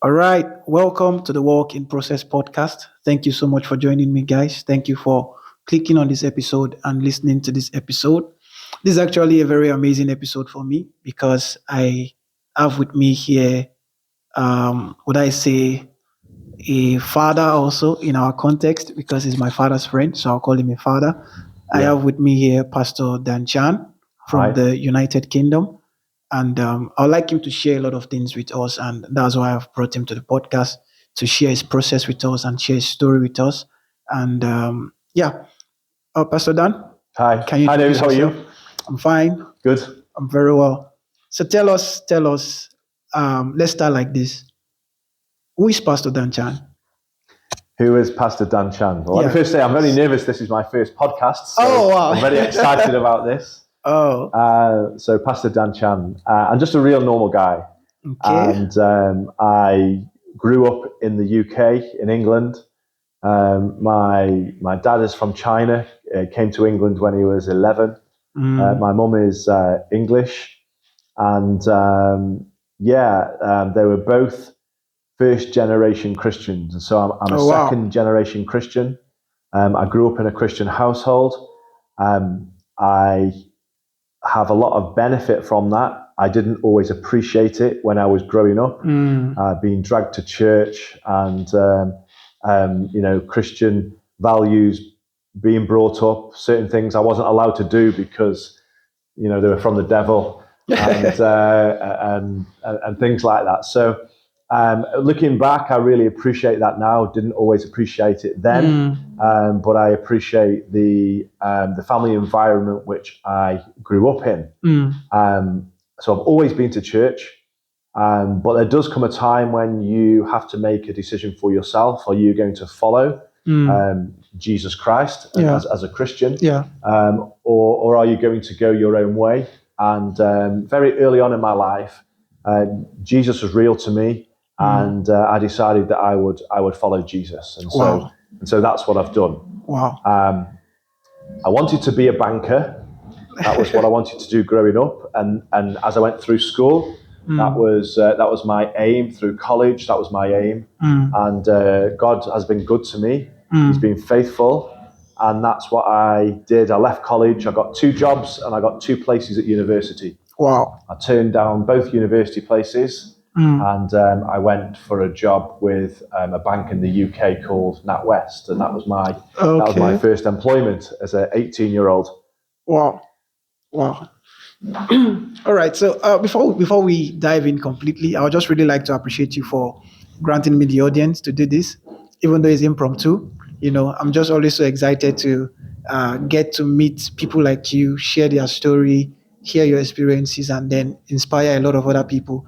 All right, welcome to the Walk in Process podcast. Thank you so much for joining me, guys. Thank you for clicking on this episode and listening to this episode. This is actually a very amazing episode for me because I have with me here, would I say, a father also in our context because he's my father's friend, so I'll call him a father. I Yeah. have with me here Pastor Dan Chan from Hi. the United Kingdom, and I'd like him to share a lot of things with us, and that's why I've brought him to the podcast to share his process with us and share his story with us. And yeah, Pastor Dan, Hi. can you Hi, David. introduce How are yourself? you? I'm fine. Good. I'm very well. So tell us. Let's start like this. Who is Pastor Dan Chan? Who is Pastor Dan Chan? Well, let me Yeah. first say I'm very nervous. This is my first podcast, so Oh, wow. I'm very excited about this. Oh, So, Pastor Dan Chan, I'm just a real normal guy, okay. and I grew up in the UK, in England. My dad is from China. Came to England when he was 11. Mm. My mum is English, and they were both first generation Christians. And so I'm a Oh, wow. second generation Christian. I grew up in a Christian household. I have a lot of benefit from that. I didn't always appreciate it when I was growing up, being dragged to church and, Christian values being brought up, certain things I wasn't allowed to do because, they were from the devil and things like that. So, looking back, I really appreciate that now. Didn't always appreciate it then, but I appreciate the family environment which I grew up in. So I've always been to church, but there does come a time when you have to make a decision for yourself. Are you going to follow Jesus Christ as a Christian, or are you going to go your own way? And very early on in my life, Jesus was real to me. And I decided that I would follow Jesus, and so that's what I've done. Wow. I wanted to be a banker. That was what I wanted to do growing up, and as I went through school, that was my aim. Through college, that was my aim. And God has been good to me. He's been faithful, and that's what I did. I left college. I got 2 jobs, and I got 2 places at university. Wow. I turned down both university places. And I went for a job with a bank in the UK called NatWest, and that was my first employment as an 18-year-old. Wow. Wow. All right. So before we dive in completely, I would just really like to appreciate you for granting me the audience to do this, even though it's impromptu. I'm just always so excited to get to meet people like you, share their story, hear your experiences, and then inspire a lot of other people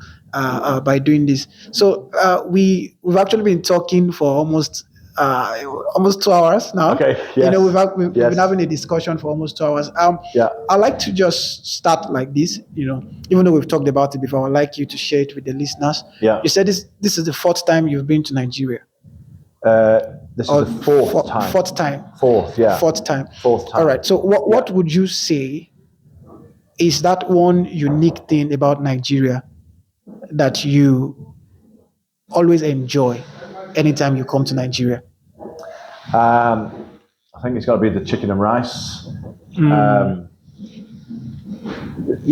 by doing this. So we've actually been talking for almost 2 hours now. Okay. Yes. We've been having a discussion for almost 2 hours. I like to just start like this. Even though we've talked about it before, I'd like you to share it with the listeners. Yeah. You said this is the 4th time you've been to Nigeria. This is the 4th time. 4th time. 4th, yeah. 4th time. 4th time. All right. So what would you say is that one unique thing about Nigeria that you always enjoy anytime you come to Nigeria? I think it's got to be the chicken and rice.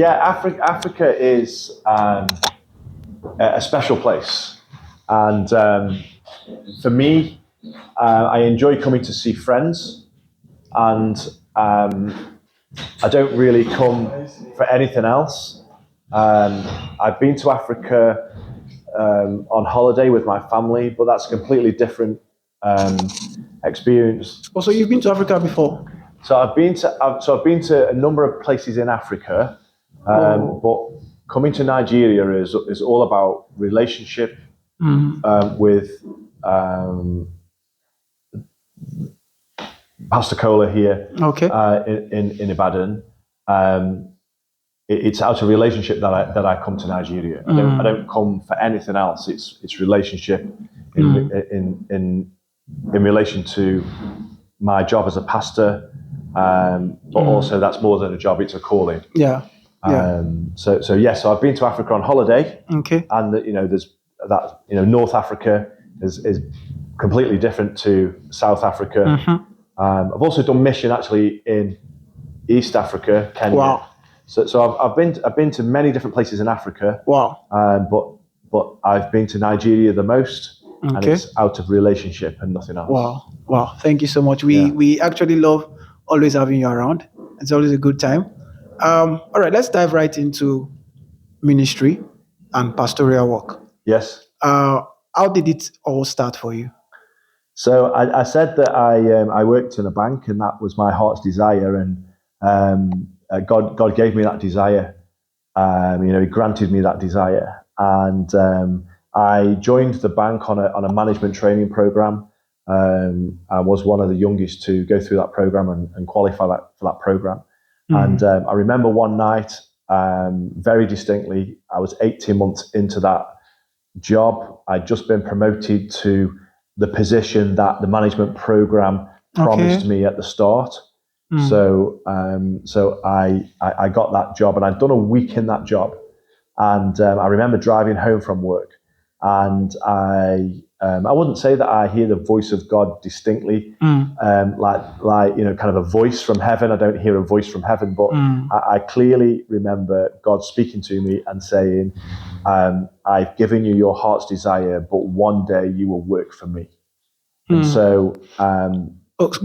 Africa is a special place, and for me, I enjoy coming to see friends, and I don't really come for anything else. I've been to Africa on holiday with my family, but that's a completely different experience. Also, you've been to Africa before? So I've been to a number of places in Africa, but coming to Nigeria is all about relationship with Pastor Kola here. Okay. In Ibadan. It's out of relationship that I come to Nigeria. I don't come for anything else. It's relationship in relation to my job as a pastor, but also that's more than a job; it's a calling. Yeah. So I've been to Africa on holiday. Okay. And there's that North Africa is completely different to South Africa. I've also done mission actually in East Africa, Kenya. Wow. So I've been to many different places in Africa. Wow. But I've been to Nigeria the most, and Okay. it's out of relationship and nothing else. Wow. Wow. Thank you so much. We actually love always having you around. It's always a good time. All right, let's dive right into ministry and pastoral work. Yes. How did it all start for you? So I said that I worked in a bank, and that was my heart's desire, and God gave me that desire. He granted me that desire, and I joined the bank on a management training program. I was one of the youngest to go through that program and qualify for that program. And I remember one night, very distinctly, I was 18 months into that job. I'd just been promoted to the position that the management program promised me at the start. So I got that job, and I'd done a week in that job. And I remember driving home from work, and I wouldn't say that I hear the voice of God distinctly, like kind of a voice from heaven. I don't hear a voice from heaven, but I clearly remember God speaking to me and saying, "I've given you your heart's desire, but one day you will work for me." And so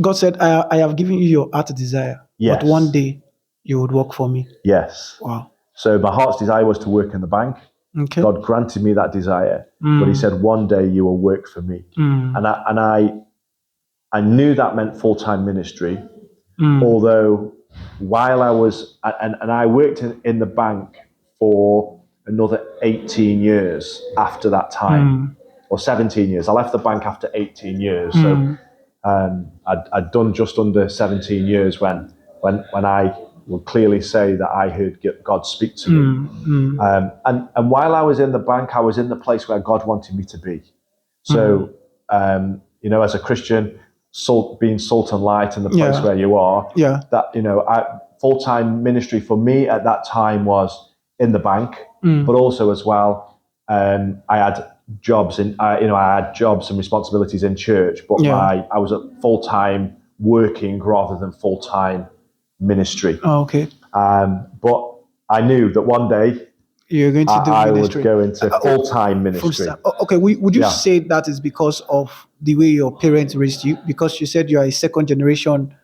God said, I have given you your heart's desire, yes. but one day you would work for me. Yes. Wow. So my heart's desire was to work in the bank. Okay. God granted me that desire, but He said, "One day you will work for me." And I knew that meant full-time ministry. Although while I was, and I worked in the bank for another 18 years after that time, or 17 years. I left the bank after 18 years. So I'd done just under 17 years when I would clearly say that I heard God speak to me. And while I was in the bank, I was in the place where God wanted me to be. So, as a Christian, being salt and light in the place where you are, that, full-time ministry for me at that time was in the bank, but also as well, I had jobs I had jobs and responsibilities in church, but I was at full-time working rather than full-time ministry. Oh, okay. But I knew that one day you're going to do I ministry. would go into full-time ministry. Okay, would you say that is because of the way your parents raised you? Because you said you are a second generation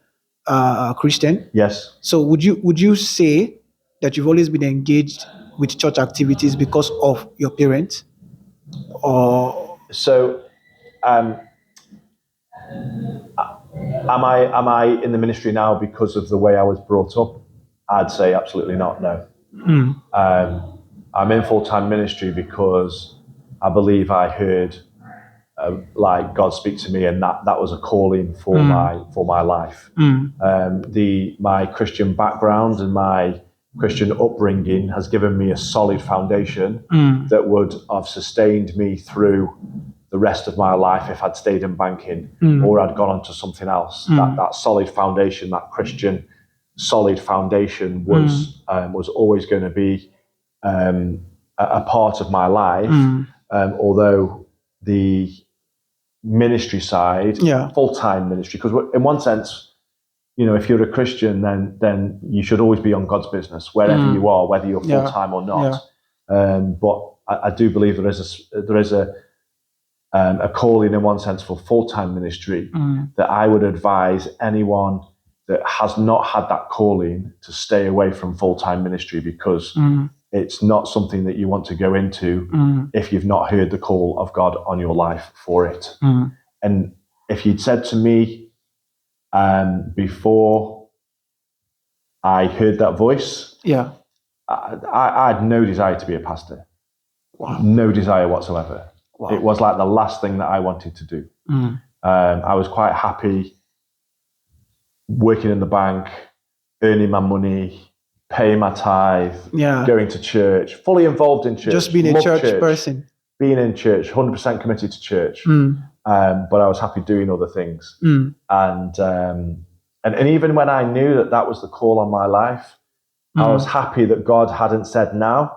Christian. Yes. So would you say that you've always been engaged with church activities because of your parents? Or so, am I in the ministry now because of the way I was brought up? I'd say absolutely not. No. I'm in full-time ministry because I believe I heard God speak to me, and that was a calling for my life. My Christian background and my Christian upbringing has given me a solid foundation that would have sustained me through the rest of my life if I'd stayed in banking or I'd gone on to something else. That solid foundation, that Christian solid foundation was always going to be a part of my life, although the ministry side, full-time ministry, because in one sense, if you're a Christian, then you should always be on God's business wherever you are, whether you're full-time or not. But I do believe there is a calling in one sense for full-time ministry that I would advise anyone that has not had that calling to stay away from full-time ministry, because it's not something that you want to go into if you've not heard the call of God on your life for it. And if you'd said to me before I heard that voice, I had no desire to be a pastor. Wow. No desire whatsoever. Wow. It was like the last thing that I wanted to do. I was quite happy working in the bank, earning my money, paying my tithe, going to church, fully involved in church. Just being a church person. Being in church, 100% committed to church. But I was happy doing other things. And even when I knew that was the call on my life, I was happy that God hadn't said now.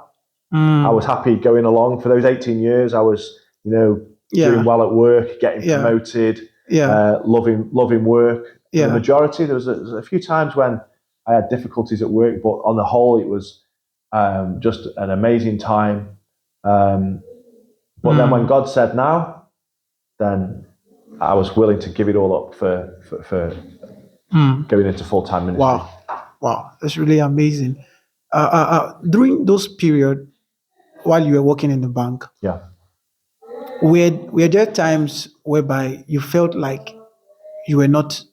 Mm. I was happy going along for those 18 years. I was, Yeah. doing well at work, getting Yeah. promoted, Yeah. loving work. For the Yeah. majority, there was a few times when I had difficulties at work, but on the whole, it was just an amazing time. But then when God said now, then I was willing to give it all up for going into full-time ministry. Wow, that's really amazing. During those period while you were working in the bank, Yeah. were there times whereby you felt like you were not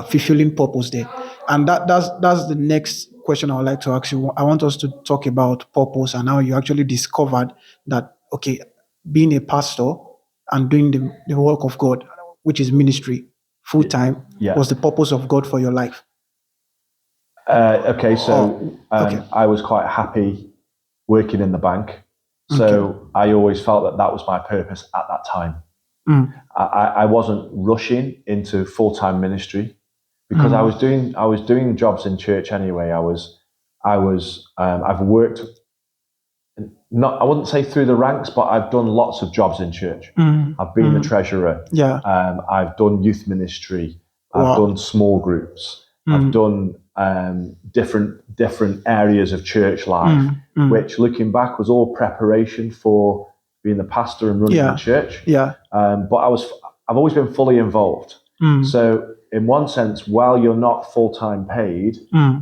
fulfilling purpose there? And that's the next question I would like to ask you. I want us to talk about purpose and how you actually discovered that, okay, being a pastor and doing the work of God, which is ministry full time, Yeah. was the purpose of God for your life. Okay, so okay. I was quite happy working in the bank. So I always felt that was my purpose at that time. I wasn't rushing into full-time ministry because I was doing jobs in church anyway. I've worked, I wouldn't say through the ranks, but I've done lots of jobs in church. I've been the treasurer. Yeah. I've done youth ministry. I've done small groups. I've done different areas of church life, which looking back was all preparation for being the pastor and running the church. Yeah. But I've always been fully involved. So in one sense, while you're not full-time paid,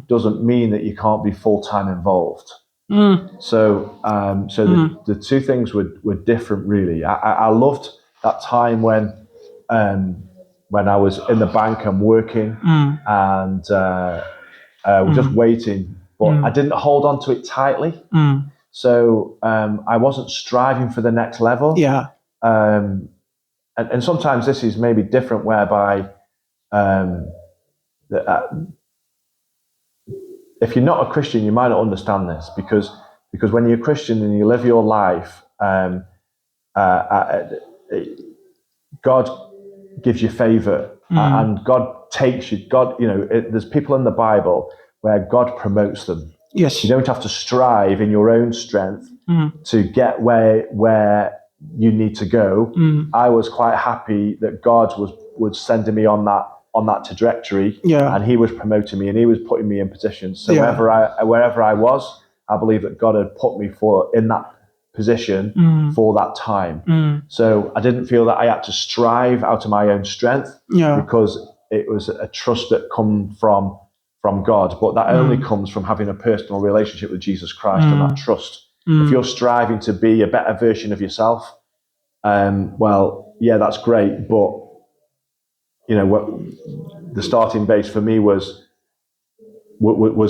doesn't mean that you can't be full-time involved. So the two things were different, really. I loved that time when I was in the bank and working and just waiting, but I didn't hold on to it tightly. So I wasn't striving for the next level. Yeah. And sometimes this is maybe different, whereby if you're not a Christian, you might not understand this, because when you're a Christian and you live your life, God gives you favor, and God takes you. God, there's people in the Bible where God promotes them. Yes. You don't have to strive in your own strength to get where you need to go. I was quite happy that God was sending me on that trajectory, and He was promoting me and He was putting me in positions. So wherever I was, I believe that God had put me in that position for that time. So I didn't feel that I had to strive out of my own strength, because it was a trust that come from God. But that only comes from having a personal relationship with Jesus Christ and that trust. If you're striving to be a better version of yourself, well, yeah, that's great. But the starting base for me was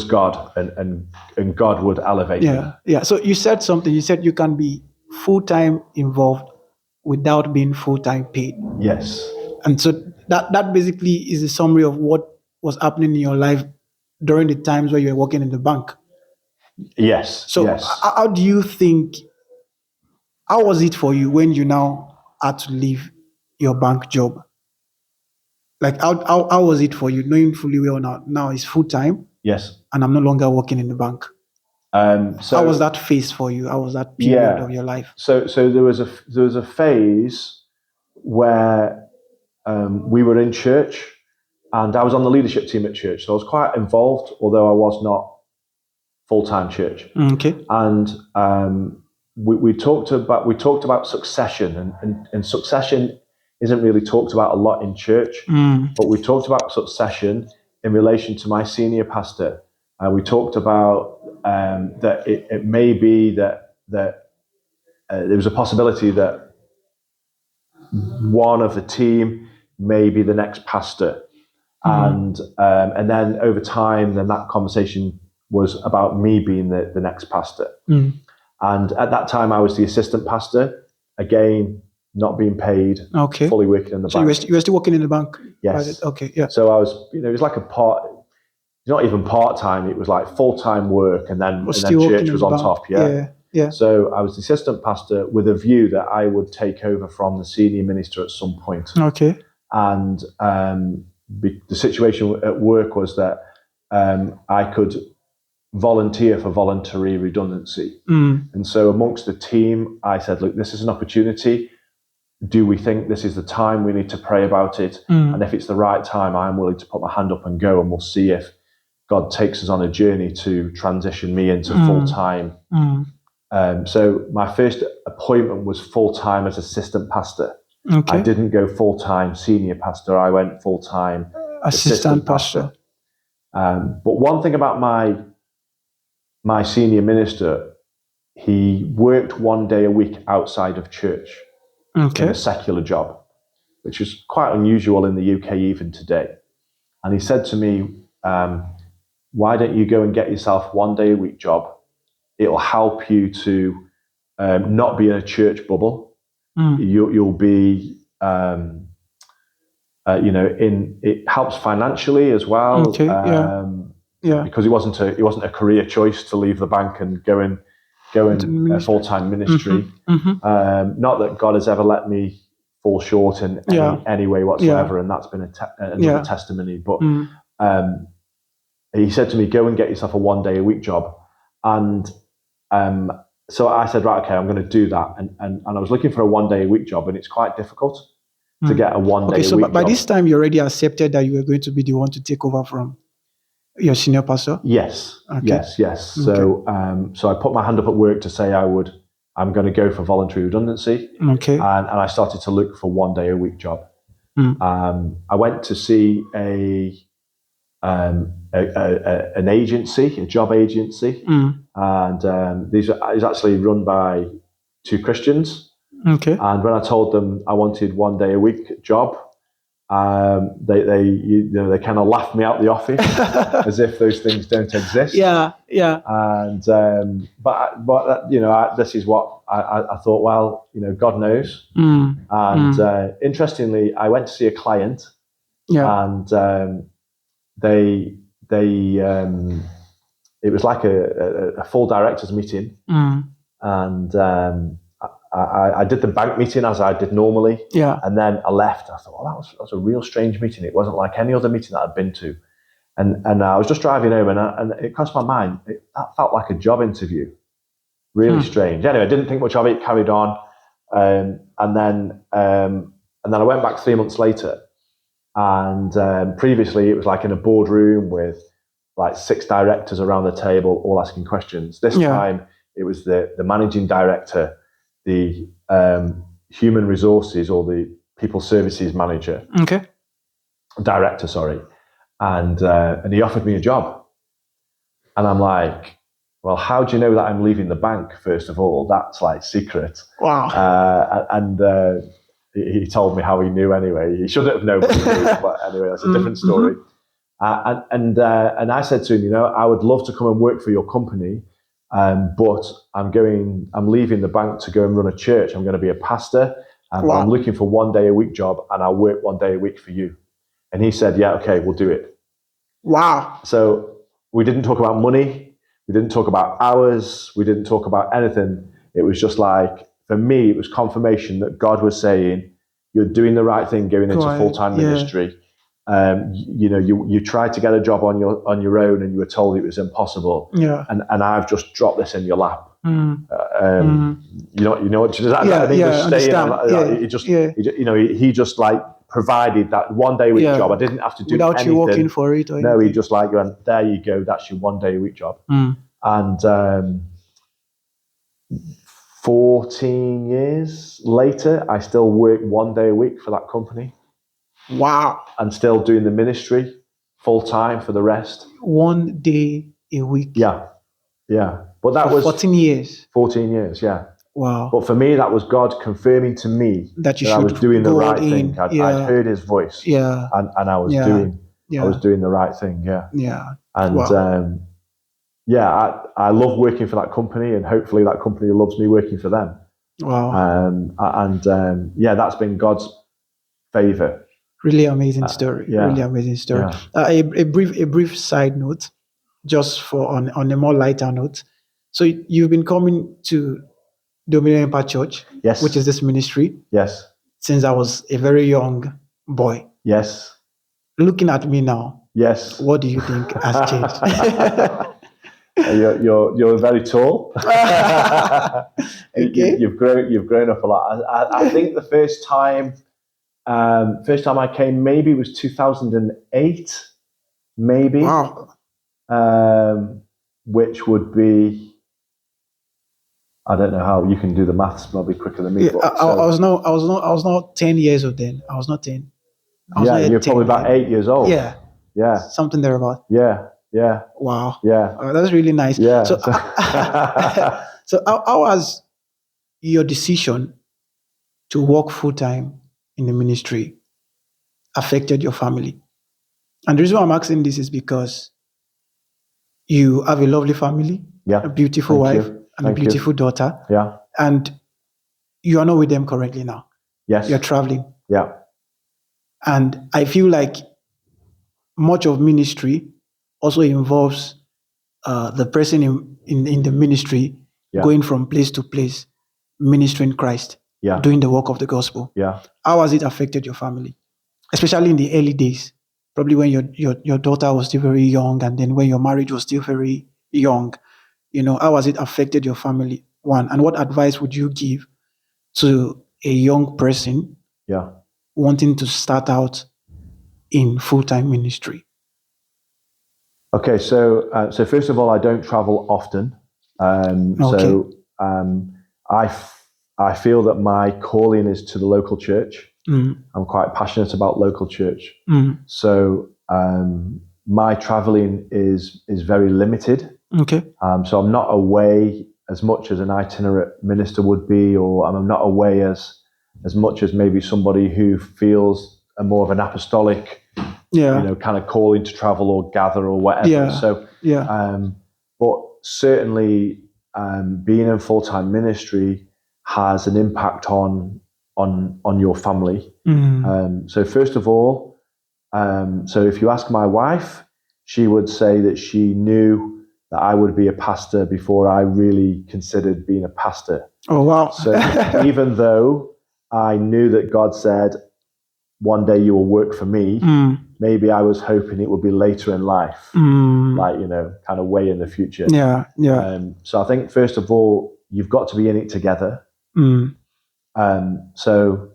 God, and God would elevate me. Yeah. So you said something. You said you can be full-time involved without being full-time paid. Yes. And so that basically is a summary of what was happening in your life during the times where you were working in the bank. Yes. So how do you think, how was it for you when you now had to leave your bank job? Like how was it for you, knowing fully well now it's full-time? Yes. And I'm no longer working in the bank. So how was that phase for you? How was that period of your life? So there was a phase where we were in church, and I was on the leadership team at church, so I was quite involved, although I was not full-time church. Okay. And we talked about succession, and succession isn't really talked about a lot in church, but we talked about succession in relation to my senior pastor. We talked about that it may be that there was a possibility that one of the team may be the next pastor, and then over time, then that conversation was about me being the next pastor. And at that time, I was the assistant pastor, again, not being paid, fully working in the bank. So you were still working in the bank? Yes. Okay, yeah. So I was, it was like not even part-time, it was like full-time work, and then church was on top. Yeah. So I was the assistant pastor with a view that I would take over from the senior minister at some point. Okay. And the situation at work was that I could volunteer for voluntary redundancy. And so amongst the team, I said, look, this is an opportunity. Do we think this is the time? We need to pray about it. And if it's the right time, I'm willing to put my hand up and go, and we'll see if God takes us on a journey to transition me into full-time. So my first appointment was full-time as assistant pastor. Okay. I didn't go full-time senior pastor. I went full-time Assistant pastor. But one thing about my senior minister, he worked one day a week outside of church in Okay. a secular job, which is quite unusual in the UK even today. And he said to me, why don't you go and get yourself one day a week job? It'll help you to not be in a church bubble. You'll be, it helps financially as well. Okay. Yeah. Because it wasn't a career choice to leave the bank and go in full-time ministry. Not that God has ever let me fall short in any way whatsoever, and that's been another testimony. But he said to me, go and get yourself a one day a week job. And so I said, right, okay, I'm going to do that. And I was looking for a one day a week job, and it's quite difficult to get a one day a week job. Okay, so by this time you already accepted that you were going to be the one to take over from your senior pastor? Yes. Okay. Yes. So so I put my hand up at work to say I'm going to go for voluntary redundancy. Okay. And I started to look for one day a week job. I went to see an agency, a job agency, and these is actually run by two Christians. Okay. And when I told them I wanted one day a week job, they kind of laughed me out the office as if those things don't exist. Yeah. And but this is what I thought. Well, God knows. And interestingly, I went to see a client. Yeah. And they it was like a full directors meeting, and I did the bank meeting as I did normally, and then I left. I thought, well, that was a real strange meeting. It wasn't like any other meeting that I'd been to, and I was just driving home, and it crossed my mind. That felt like a job interview, really strange. Anyway, I didn't think much of it. Carried on, and then I went back 3 months later. And previously, it was like in a boardroom with like 6 directors around the table, all asking questions. This time, it was the managing director, the human resources or the people services manager, director, sorry, and he offered me a job. And I'm like, well, how do you know that I'm leaving the bank? First of all, that's like secret. Wow. He told me how he knew anyway. He shouldn't have known, but he knew. But anyway, that's a different story. And I said to him, I would love to come and work for your company, but I'm leaving the bank to go and run a church. I'm going to be a pastor, and I'm looking for one day a week job, and I'll work one day a week for you. And he said, yeah, okay, we'll do it. Wow. So we didn't talk about money. We didn't talk about hours. We didn't talk about anything. It was just like, for me, it was confirmation that God was saying, you're doing the right thing going into full-time ministry. You tried to get a job on your own and you were told it was impossible. Yeah. And I've just dropped this in your lap. You know what he just like provided that one day a week job. I didn't have to do without anything. You working for it. No, he just like went, there you go, that's your one day a week job. And 14 years later, I still work one day a week for that company. Wow. And still doing the ministry full time for the rest. One day a week. Yeah. But that was 14 years. 14 years, yeah. Wow. But for me, that was God confirming to me that I was doing the right thing. I'd heard his voice. Yeah. And I was doing the right thing, yeah. Yeah. And I love working for that company, and hopefully that company loves me working for them. Wow. That's been God's favor. Really amazing story. Really amazing story. A brief side note, just for on a more lighter note. So you've been coming to Dominion Impact Church, yes, which is this ministry, yes, since I was a very young boy. Yes. Looking at me now, yes, what do you think has changed? You're very tall. Okay. You've grown up a lot. I think the first time I came maybe was 2008, maybe, Wow. which would be, I don't know how you can do the maths probably quicker than me. Yeah, I was not 10 years old then. I was not 10. I was Yeah, not yet you're 10 probably about then. 8 years old. Yeah, Yeah, something there about. yeah, yeah, Wow. yeah, That's really nice. yeah. So, so how has your decision to work full time in the ministry affected your family? And the reason why I'm asking this is because you have a lovely family, Yeah. a beautiful Thank wife, you. and a Thank you. beautiful daughter, Yeah. and you are not with them currently now. Yes. You're traveling. Yeah. And I feel like much of ministry also involves the person in the ministry Yeah. going from place to place, ministering Christ, Yeah. doing the work of the gospel. Yeah. How has it affected your family, especially in the early days? Probably when your daughter was still very young, and then when your marriage was still very young. How has it affected your family? One, and what advice would you give to a young person Yeah. wanting to start out in full-time ministry? Okay. So first of all, I don't travel often. So I feel that my calling is to the local church. I'm quite passionate about local church. So my traveling is very limited. Okay. So I'm not away as much as an itinerant minister would be, or I'm not away as much as maybe somebody who feels a more of an apostolic, kind of calling to travel or gather or whatever. Yeah. So, Yeah. but certainly being in full-time ministry has an impact on your family. So first of all, so if you ask my wife, she would say that she knew that I would be a pastor before I really considered being a pastor. Oh, wow. So even though I knew that God said, one day you will work for me, maybe I was hoping it would be later in life, like, kind of way in the future. Yeah, yeah. So I think, first of all, you've got to be in it together. So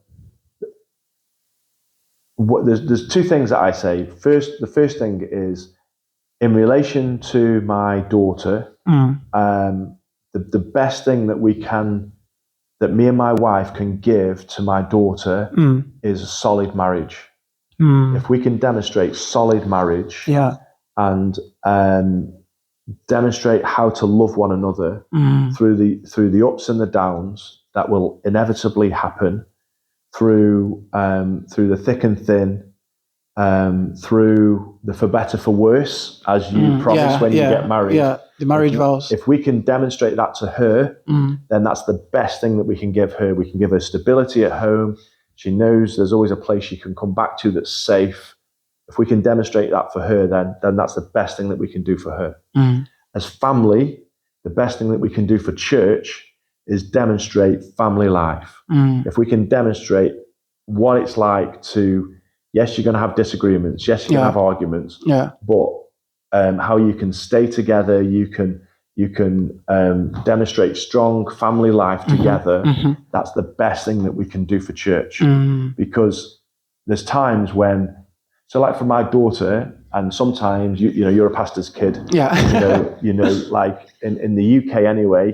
there's two things that I say. The first thing is, in relation to my daughter, the best thing that me and my wife can give to my daughter is a solid marriage. If we can demonstrate solid marriage, and demonstrate how to love one another through the ups and the downs that will inevitably happen, through the thick and thin, through the for better for worse, as you promise when you get married. Yeah, the marriage vows. If we can demonstrate that to her, then that's the best thing that we can give her. We can give her stability at home. She knows there's always a place she can come back to that's safe. If we can demonstrate that for her, then that's the best thing that we can do for her. As family, the best thing that we can do for church is demonstrate family life. If we can demonstrate what it's like to, yes, you're going to have disagreements. Yes, you're going to have arguments. Yeah. But how you can stay together, you can demonstrate strong family life together. That's the best thing that we can do for church. Because there's times when, so like for my daughter, and sometimes you're a pastor's kid. Yeah. Like in the UK anyway,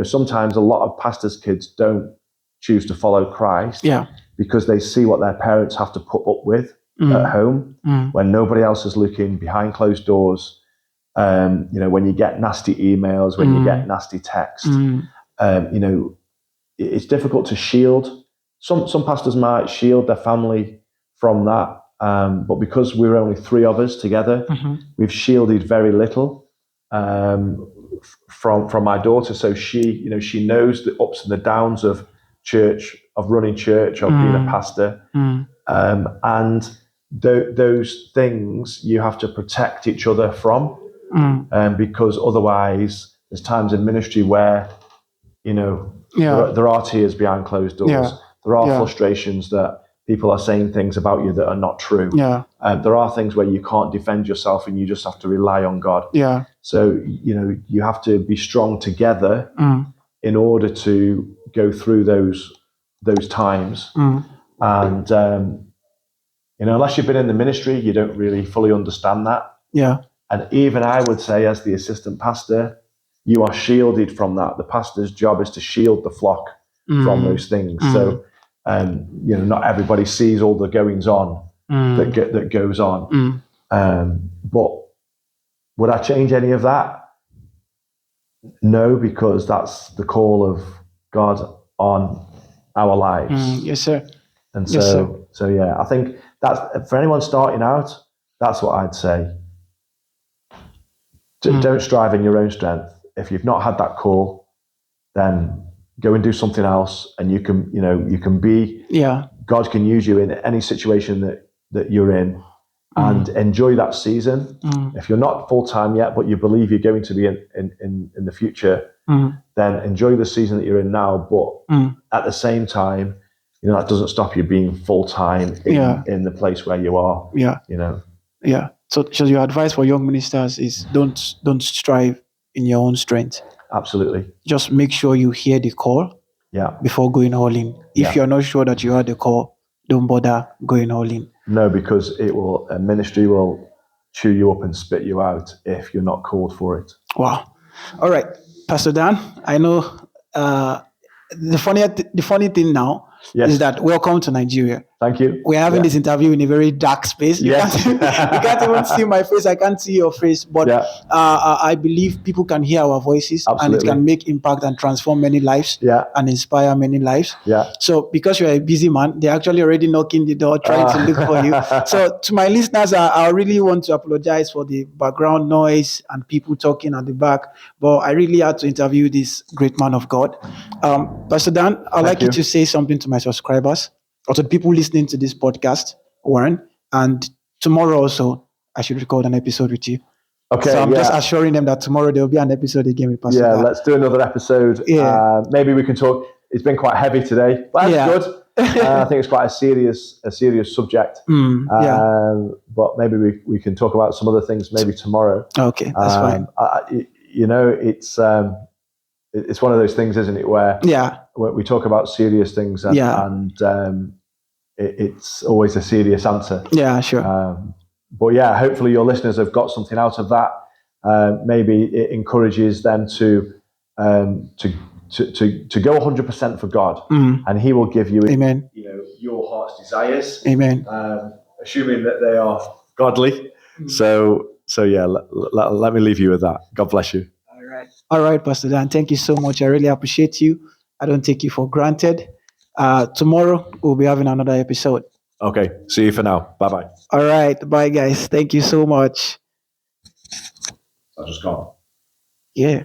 sometimes a lot of pastors' kids don't choose to follow Christ. Yeah. Because they see what their parents have to put up with at home when nobody else is looking, behind closed doors. When you get nasty emails, when you get nasty text, it's difficult to shield. Some pastors might shield their family from that, but because we're only three of us together, we've shielded very little from my daughter. So she knows the ups and the downs of church, of running church, of being a pastor, and those things you have to protect each other from, because otherwise there's times in ministry where there are tears behind closed doors. There are frustrations that people are saying things about you that are not true. Yeah. There are things where you can't defend yourself and you just have to rely on God. Yeah. So, you have to be strong together Mm. in order to go through those times. Mm. And, unless you've been in the ministry, you don't really fully understand that. Yeah. And even I would say, as the assistant pastor, you are shielded from that. The pastor's job is to shield the flock from those things. So, not everybody sees all the goings on that goes on. But would I change any of that? No, because that's the call of God on our lives. Yes, sir. And Yes, sir. so yeah, I think that's for anyone starting out. That's what I'd say. Don't strive in your own strength. If you've not had that call, then go and do something else, and you can be. Yeah. God can use you in any situation that you're in, and enjoy that season. If you're not full time yet, but you believe you're going to be in the future, then enjoy the season that you're in now. But at the same time, that doesn't stop you being full time in the place where you are. Yeah. Yeah. So your advice for young ministers is don't strive in your own strength. Absolutely. Just make sure you hear the call. Yeah. Before going all in. If you're not sure that you heard the call, don't bother going all in. No, because a ministry will chew you up and spit you out if you're not called for it. Wow. All right, Pastor Dan. I know the funny thing now is that welcome to Nigeria. Thank you. We're having this interview in a very dark space. You can't even see my face. I can't see your face. But I believe people can hear our voices. Absolutely. And it can make impact and transform many lives and inspire many lives. Yeah. So because you're a busy man, they're actually already knocking the door, trying to look for you. So to my listeners, I really want to apologize for the background noise and people talking at the back. But I really had to interview this great man of God. Pastor Dan, I'd like you to say something to my subscribers or to the people listening to this podcast, Warren. And tomorrow also, I should record an episode with you. Okay. So I'm just assuring them that tomorrow there will be an episode again with Pastor Dan. Let's do another episode. Yeah. Maybe we can talk. It's been quite heavy today, but that's good. I think it's quite a serious subject. But maybe we can talk about some other things maybe tomorrow. Okay, that's fine. It's one of those things, isn't it, where we talk about serious things and it's always a serious answer. Yeah, sure. But hopefully your listeners have got something out of that. Maybe it encourages them to go 100% for God, and He will give you, Amen. Your heart's desires. Amen. Assuming that they are godly. So let me leave you with that. God bless you. All right, Pastor Dan. Thank you so much. I really appreciate you. I don't take you for granted. Tomorrow we'll be having another episode. Okay. See you for now. Bye-bye. All right. Bye, guys. Thank you so much. I just gone. Yeah.